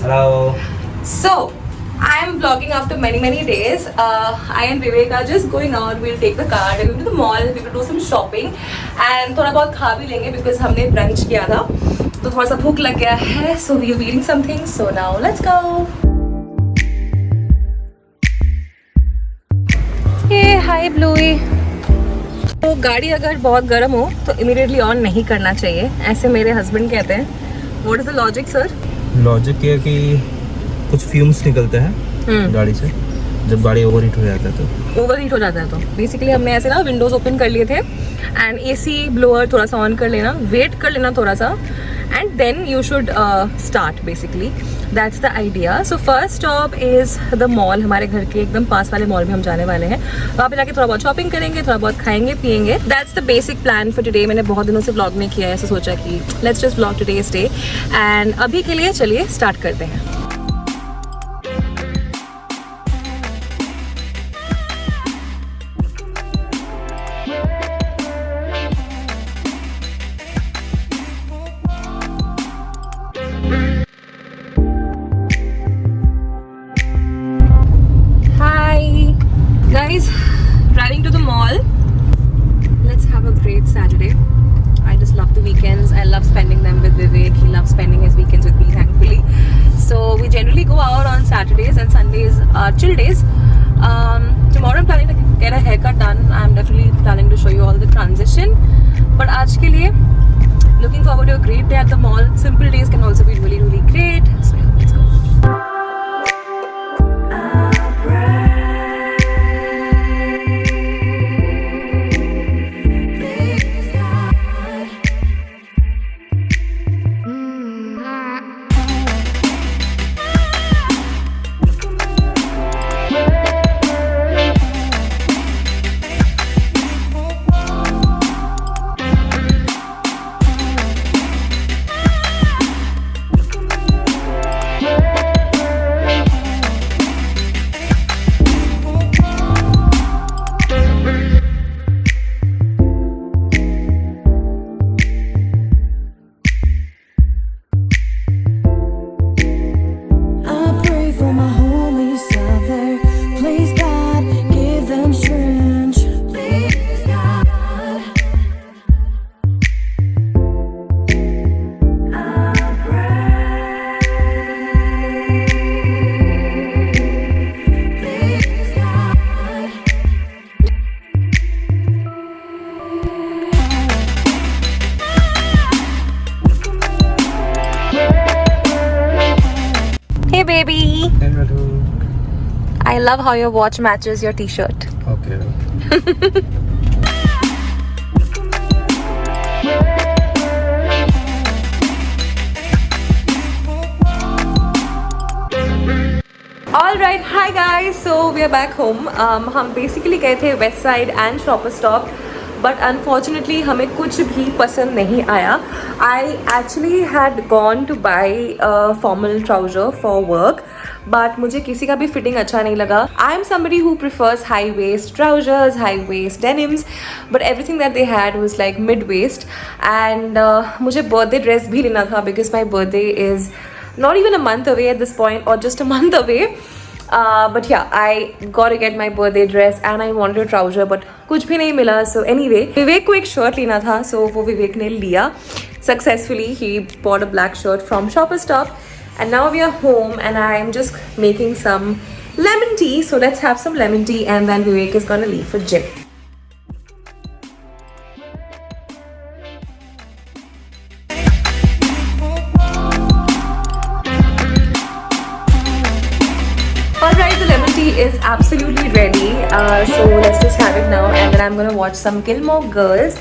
Hello. So, I am vlogging after many days. I and Vivek are just going out. We'll take the car. We're going to the mall. We're going to do some shopping and थोड़ा बहुत खा भी लेंगे because हमने brunch किया था. तो थोड़ा सा भूख लग गया है. So we are eating something. So now let's go. Hey, hi Bluey. तो गाड़ी अगर बहुत गर्म हो तो इमीडिएटली ऑन नहीं करना चाहिए, ऐसे मेरे हस्बैंड कहते हैं. What is the logic sir? Logic ये कि कुछ फ्यूम्स निकलते हैं गाड़ी से जब गाड़ी ओवर हीट हो जाता है ओवर हो जाता है तो बेसिकली हमने ऐसे ना विंडोज ओपन कर लिए थे एंड एसी ब्लोअर थोड़ा सा ऑन कर लेना, वेट कर लेना थोड़ा सा and then you should start. Basically that's the idea. So first stop is the mall. हमारे घर के एकदम पास वाले मॉल में हम जाने वाले हैं. वहाँ पे जाके थोड़ा बहुत शॉपिंग करेंगे, थोड़ा बहुत खाएंगे पियेंगे. That's the basic plan for today. मैंने बहुत दिनों से व्लॉग नहीं किया है, ऐसे सोचा कि let's just vlog today's day. And अभी के लिए चलिए स्टार्ट करते हैं. Guys, running to the mall. Let's have a great Saturday. I just love the weekends. I love spending them with Vivek. He loves spending his weekends with me, thankfully. So we generally go out on Saturdays and Sundays are chill days. Tomorrow I'm planning to get a haircut done. I'm definitely planning to show you all the transition. But आज के लिए looking forward to a great day at the mall. Simple days can also be really great. So yeah, let's go. Hey baby. Hello. I love how your watch matches your t-shirt. Okay. Alright, hi guys. So we are back home. हम basically गए थे Westside and Shopper Stop but unfortunately हमें कुछ भी पसंद नहीं आया. I actually had gone to buy formal trouser for work but मुझे किसी का भी फिटिंग अच्छा नहीं लगा. I am somebody who prefers high waist trousers, high waist denims, but everything that they had was like mid waist. And मुझे birthday dress भी लेना था because my birthday is not even a month away at this point or just a month away. But yeah, I got to get my birthday dress and I wanted a trouser but कुछ भी नहीं मिला. So anyway, विवेक को एक shirt लेना था so वो विवेक ने लिया successfully. He bought a black shirt from Shopper Stop and now we are home and I am just making some lemon tea. So let's have some lemon tea and then Vivek is gonna leave for gym. Alright, the lemon tea is absolutely ready. So let's just have it now and then I'm gonna watch some Gilmore Girls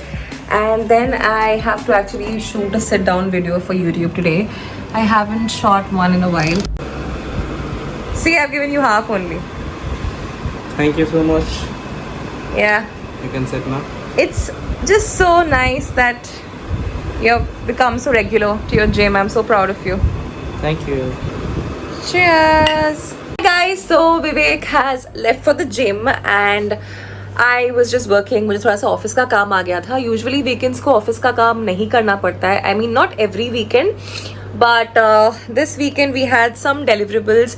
and then I have to actually shoot a sit down video for YouTube today. I haven't shot one in a while. See, I've given you half only. Thank you so much. Yeah. You can sit now. It's just so nice that you've become so regular to your gym. I'm so proud of you. Thank you. Cheers. Hey guys, so Vivek has left for the gym and I was just working. मुझे थोड़ा सा office का काम आ गया था. Usually weekends को office का काम नहीं करना पड़ता है. I mean not every weekend but this weekend we had some deliverables.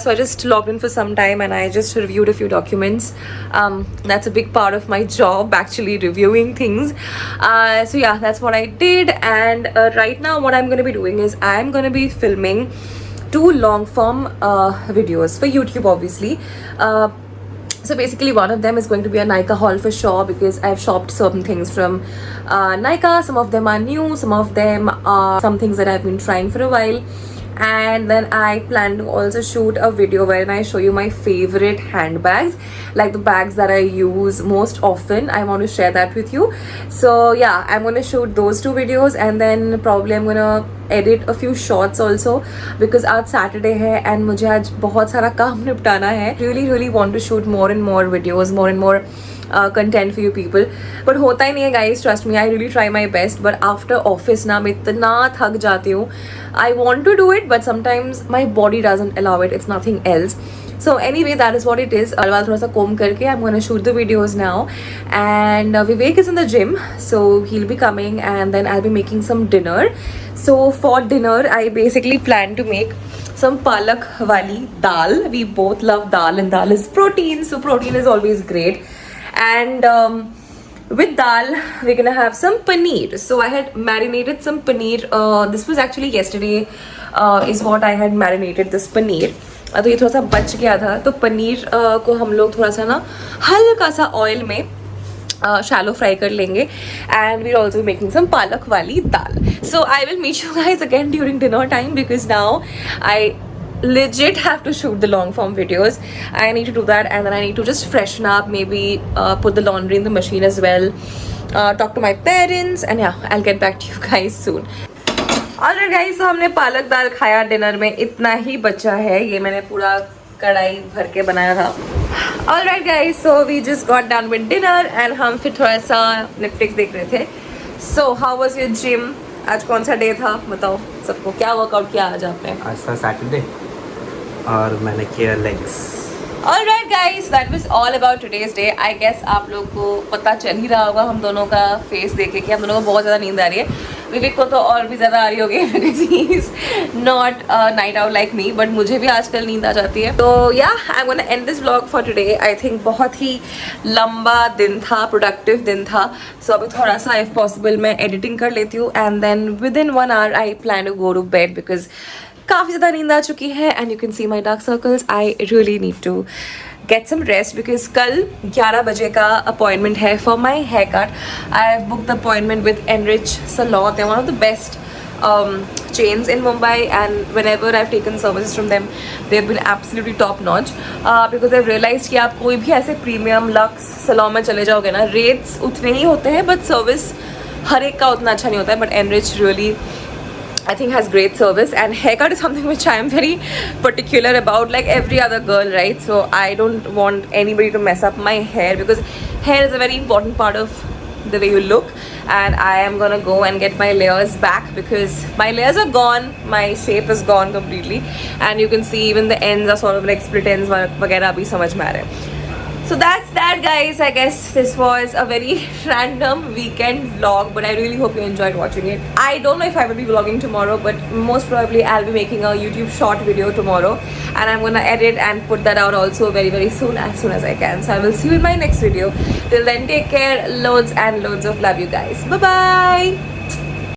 So I just logged in for some time and I just reviewed a few documents. That's a big part of my job, actually reviewing things. So yeah, that's what I did. And right now what I'm going to be doing is I'm going to be filming 2 long form videos for YouTube, obviously. So basically one of them is going to be a Nykaa haul for sure, because I've shopped certain things from Nykaa. Some of them are new, some of them are some things that I've been trying for a while. And then I plan to also shoot a video wherein I show you my favorite handbags, like the bags that I use most often. I want to share that with you. So yeah, I'm going to shoot those 2 videos, and then probably I'm going to edit a few shorts also, because आज Saturday है and मुझे आज बहुत सारा काम निपटाना है. Really want to shoot more and more videos, more and more content for you people, but होता ही नहीं है guys, trust me. I really try my best, but after office ना मैं इतना थक जाती हूँ. I want to do it, but sometimes my body doesn't allow it. It's nothing else. So anyway, that is what it is. Alwal थोड़ा सा comb करके I'm gonna shoot the videos now, and Vivek is in the gym, so he'll be coming, and then I'll be making some dinner. So for dinner, I basically plan to make some palak wali dal. We both love dal, and dal is protein, so protein is always great. And with dal, we're gonna have some paneer. So I had marinated some paneer. This was actually yesterday, is what I had marinated this paneer. तो ये थोड़ा सा बच गया था, तो पनीर को हम लोग थोड़ा सा ना हल्का सा ऑयल में shallow fry कर लेंगे. And we're also making some palak wali dal. So I will meet you guys again during dinner time, because now I legit have to shoot the long form videos. I need to do that, and then I need to just freshen up, maybe put the laundry in the machine as well, talk to my parents, and yeah, I'll get back to you guys soon. Alright guys, so हमने पालक दाल खाया dinner में, इतना ही बचा है. ये मैंने पूरा कढ़ाई भर के बनाया था. Alright guys, so we just got done with dinner and हम फिर थोड़ा सा Netflix देख रहे थे. So how was your gym? आज कौन सा डे था, बताओ सबको. क्या वर्कआउट किया आज आपने? आज था सैटरडे और मैंने किया legs. Alright guys, that was all about today's day. I guess आप लोग को पता चल ही रहा होगा हम दोनों का फेस देखे कि हम दोनों को बहुत ज़्यादा नींद आ रही है. विवेक को तो और भी ज़्यादा आ रही होगी, because he is not a night owl like me, but मुझे भी आजकल नींद आ जाती है. तो yeah, I'm gonna end this vlog for today. I think बहुत ही लंबा दिन था, productive दिन था. So अभी थोड़ा सा if possible मैं editing कर लेती हूँ, and then within 1 hour I plan to go to bed, because काफ़ी ज़्यादा नींद आ चुकी है. And you can see my dark circles. I really need to get some rest, because कल 11 बजे का appointment है for my haircut. I have booked the appointment with Enrich Salon. They're one of the best chains in Mumbai, and whenever I've taken services from them, they've been absolutely top notch, because I've realized कि आप कोई भी ऐसे premium luxe salon में चले जाओगे ना, rates उतने ही होते हैं, but service हर एक का उतना अच्छा नहीं होता है. But Enrich really, I think, has great service, and haircut is something which I am very particular about, like every other girl, right? So I don't want anybody to mess up my hair, because hair is a very important part of the way you look. And I am gonna go and get my layers back, because my layers are gone, my shape is gone completely, and you can see even the ends are sort of like split ends वगैरह अभी समझ में आ रहे हैं. So that's that guys. I guess this was a very random weekend vlog, but I really hope you enjoyed watching it. I don't know if I will be vlogging tomorrow, but most probably I'll be making a YouTube short video tomorrow, and I'm gonna edit and put that out also very soon as I can. So I will see you in my next video. Till then, take care. Loads and loads of love, you guys. Bye bye.